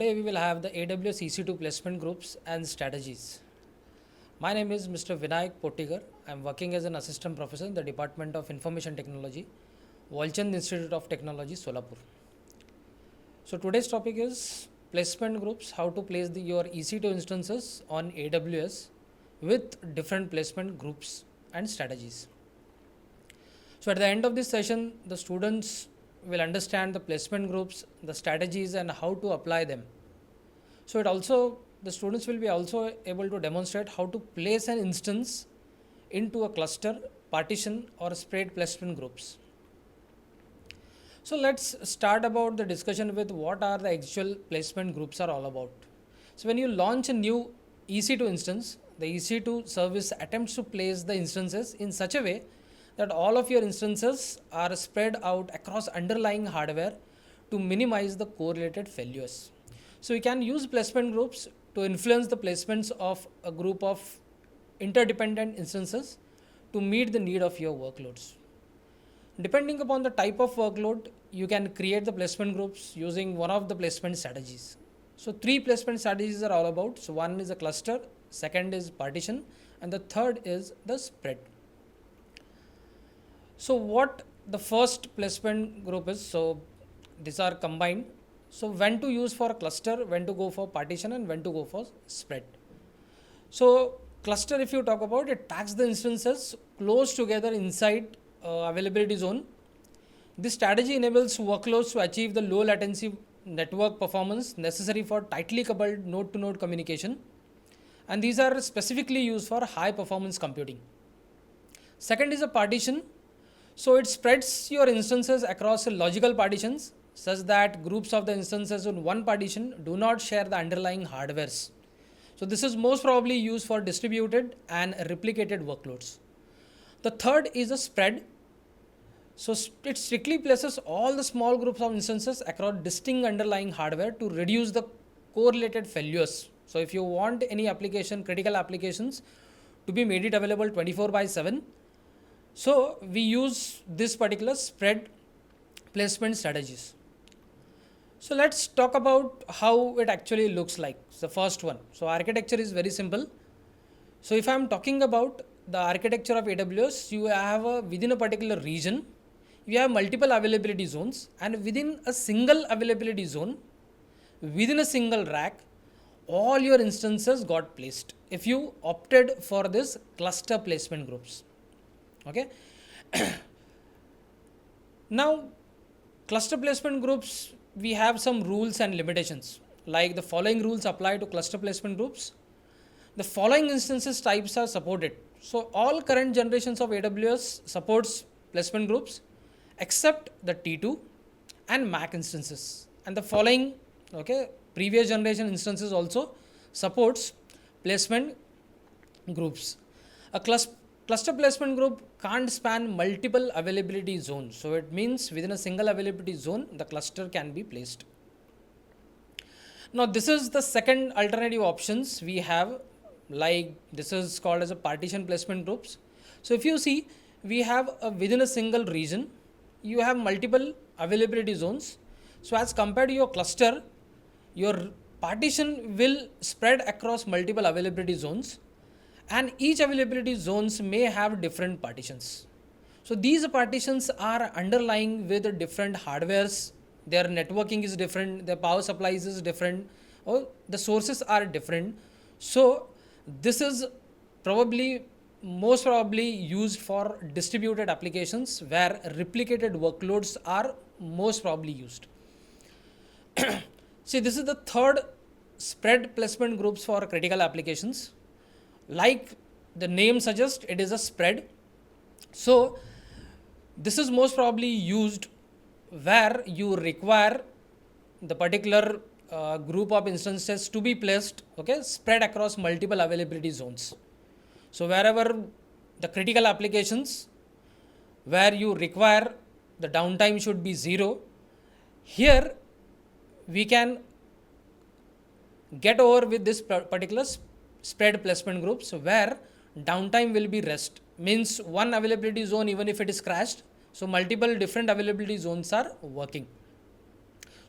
Today we will have the AWS EC2 placement groups and strategies. My name is Mr. Vinayak Pottigar. I am working as an assistant professor in the Department of Information Technology, Walchand Institute of Technology, Solapur. So today's topic is placement groups, how to place your EC2 instances on AWS with different placement groups and strategies. So at the end of this session, the students will understand the placement groups, the strategies and how to apply them. So the students will be also able to demonstrate how to place an instance into a cluster, partition or spread placement groups. So let's start about the discussion with what are the actual placement groups are all about. So when you launch a new EC2 instance, the EC2 service attempts to place the instances in such a way that all of your instances are spread out across underlying hardware to minimize the correlated failures. So we can use placement groups to influence the placements of a group of interdependent instances to meet the need of your workloads. Depending upon the type of workload, you can create the placement groups using one of the placement strategies. So 3 placement strategies are all about. So one is a cluster, second is partition, and the third is the spread. So what the first placement group is, so these are combined. So when to use for a cluster, when to go for partition and when to go for spread. So cluster, if you talk about it, packs the instances close together inside availability zone. This strategy enables workloads to achieve the low latency network performance necessary for tightly coupled node to node communication. And these are specifically used for high performance computing. Second is a partition. So it spreads your instances across logical partitions such that groups of the instances in one partition do not share the underlying hardwares. So this is most probably used for distributed and replicated workloads. The third is a spread. So it strictly places all the small groups of instances across distinct underlying hardware to reduce the correlated failures. So if you want any application, critical applications to be made it available 24/7, so we use this particular spread placement strategies. So let's talk about how it actually looks like. The first one. So architecture is very simple. So if I am talking about the architecture of AWS, you have within a particular region, you have multiple availability zones, and within a single availability zone, within a single rack, all your instances got placed if you opted for this cluster placement groups. Okay. Now cluster placement groups, we have some rules and limitations, like the following rules apply to cluster placement groups. The following instances types are supported. So all current generations of AWS supports placement groups except the T2 and Mac instances, and the following previous generation instances also supports placement groups. A cluster placement group can't span multiple availability zones. So it means within a single availability zone, the cluster can be placed. Now this is the second alternative options we have, like this is called as a partition placement groups. So if you see, we have within a single region, you have multiple availability zones. So as compared to your cluster, your partition will spread across multiple availability zones, and each availability zones may have different partitions. So these partitions are underlying with different hardwares, their networking is different, their power supplies is different, or the sources are different. So this is most probably used for distributed applications where replicated workloads are most probably used. See, this is the third spread placement groups for critical applications. Like the name suggests, it is a spread. So this is most probably used where you require the particular group of instances to be placed, spread across multiple availability zones. So wherever the critical applications where you require the downtime should be 0, here we can get over with this particular spread placement groups where downtime will be rest, means one availability zone, even if it is crashed, so multiple different availability zones are working.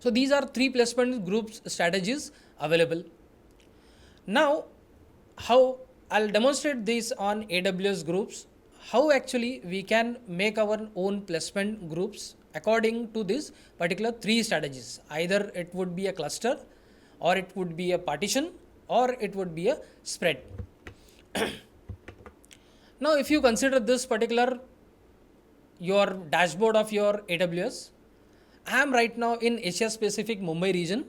So these are three placement groups strategies available. Now, how I'll demonstrate this on AWS groups, how actually we can make our own placement groups according to these particular three strategies. Either it would be a cluster, or it would be a partition, or it would be a spread. Now, if you consider this particular your dashboard of your AWS, I am right now in Asia Pacific Mumbai region,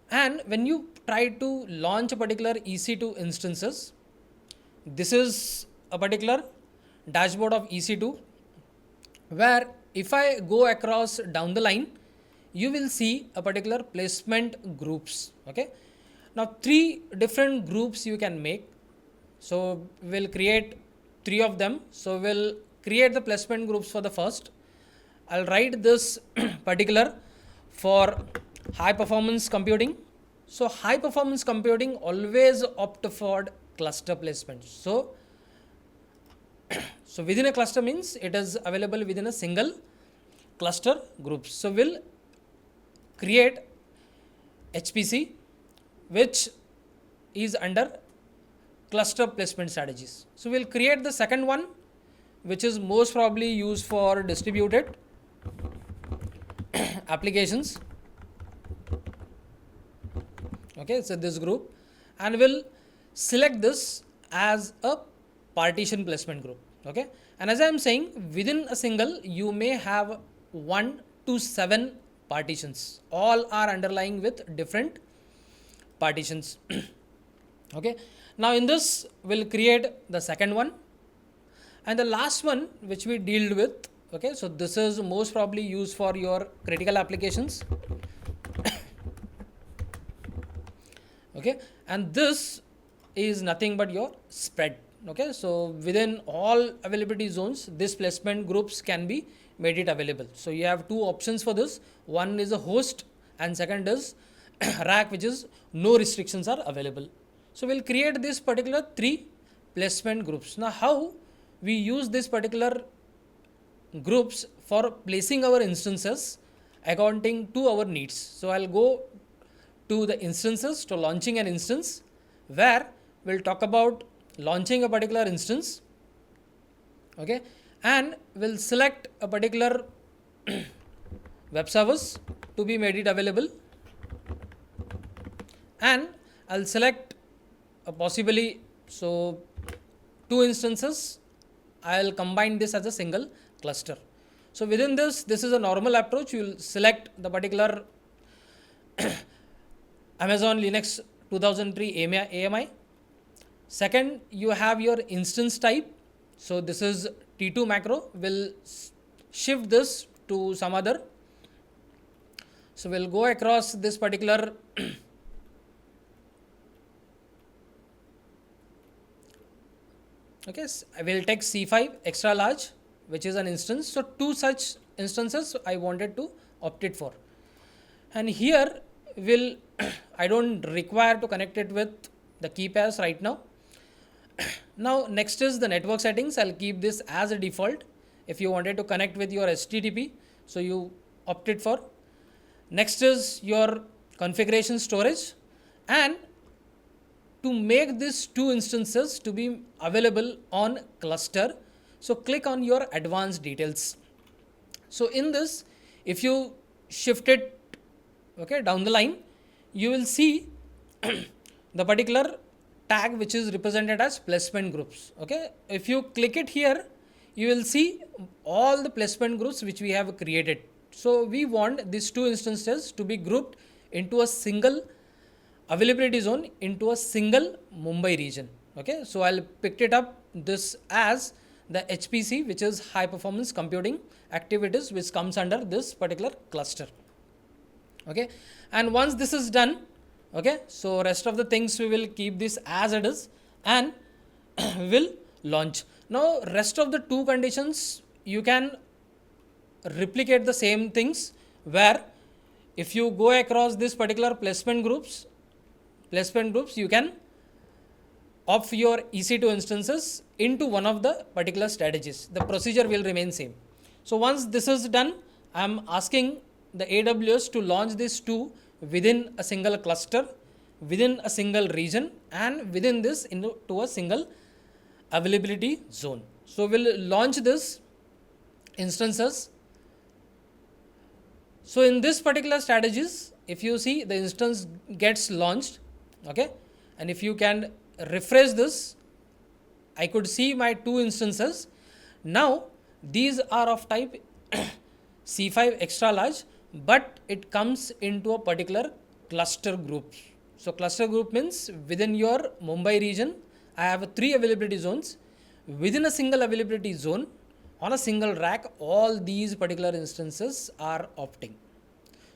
and when you try to launch a particular EC2 instances, this is a particular dashboard of EC2, where if I go across down the line, you will see a particular placement groups. Okay, now three different groups you can make. So we'll create three of them. So we'll create the placement groups for the first. I'll write this particular for high performance computing. So high performance computing always opt for cluster placement. So within a cluster means it is available within a single cluster groups. So we'll create HPC, which is under cluster placement strategies. So we'll create the second one, which is most probably used for distributed applications. Okay, so this group, and we'll select this as a partition placement group. Okay, and as I am saying, within a single you may have 1 to 7 partitions, all are underlying with different partitions. Okay, now in this we'll create the second one, and the last one which we dealt with. Okay, so this is most probably used for your critical applications. Okay, and this is nothing but your spread. Okay, so within all availability zones, this placement groups can be made it available. So you have two options for this. One is a host, and second is rack, which is no restrictions are available. So we'll create this particular three placement groups. Now how we use this particular groups for placing our instances according to our needs. So I'll go to the instances, to launching an instance, where we'll talk about launching a particular instance. Okay, and we'll select a particular web service to be made it available, and I'll select a possibly so 2 instances. I'll combine this as a single cluster. So within this is a normal approach. You will select the particular Amazon Linux 2003 AMI. Second, you have your instance type. So this is T2 macro. We'll shift this to some other. So we'll go across this particular okay, I will take C5 extra large, which is an instance. So 2 such instances I wanted to opt it for, and here will I don't require to connect it with the key pairs right now. Now next is the network settings. I'll keep this as a default. If you wanted to connect with your HTTP, so you opt it for. Next is your configuration storage, and to make these 2 instances to be available on cluster, so click on your advanced details. So in this, if you shift it down the line, you will see the particular tag which is represented as placement groups. Okay, if you click it here, you will see all the placement groups which we have created. So we want these 2 instances to be grouped into a single availability zone, into a single Mumbai region. Okay, so I'll pick it up this as the HPC, which is high performance computing activities, which comes under this particular cluster. Okay, and once this is done, okay, so rest of the things we will keep this as it is, and will launch. Now rest of the 2 conditions you can replicate the same things, where if you go across this particular placement groups, you can opt your EC2 instances into one of the particular strategies. The procedure will remain same. So once this is done, I am asking the AWS to launch this to within a single cluster, within a single region, and within this into a single availability zone. So we'll launch this instances. So in this particular strategies, if you see the instance gets launched, okay, and if you can refresh this, I could see my 2 instances. Now these are of type C5 extra large, but it comes into a particular cluster group. So cluster group means within your Mumbai region, I have 3 availability zones. Within a single availability zone, on a single rack, all these particular instances are opting.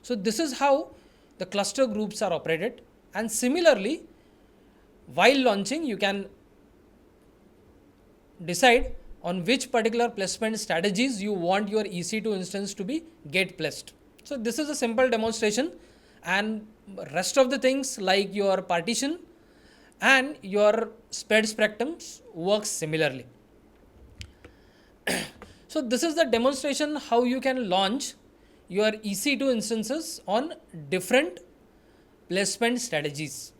So this is how the cluster groups are operated. And similarly, while launching, you can decide on which particular placement strategies you want your EC2 instance to be get placed. So this is a simple demonstration, and rest of the things like your partition and your spread spectrums works similarly. So this is the demonstration how you can launch your EC2 instances on different placement strategies.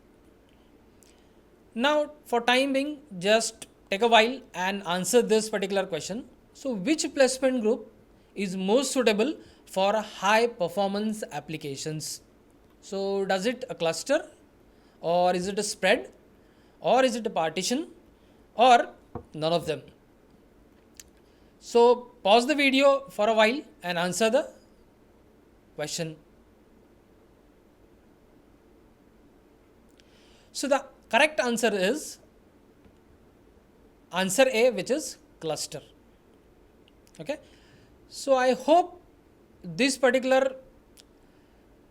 Now for time being, just take a while and answer this particular question. So which placement group is most suitable for high performance applications? So does it a cluster, or is it a spread, or is it a partition, or none of them? So pause the video for a while and answer the question. So the correct answer is answer A, which is cluster. Okay. So I hope this particular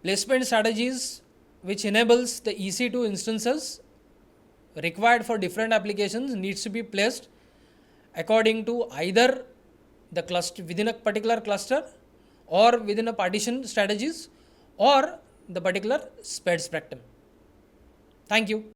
placement strategies which enables the EC2 instances required for different applications needs to be placed according to either the cluster within a particular cluster, or within a partition strategies, or the particular spread spectrum. Thank you.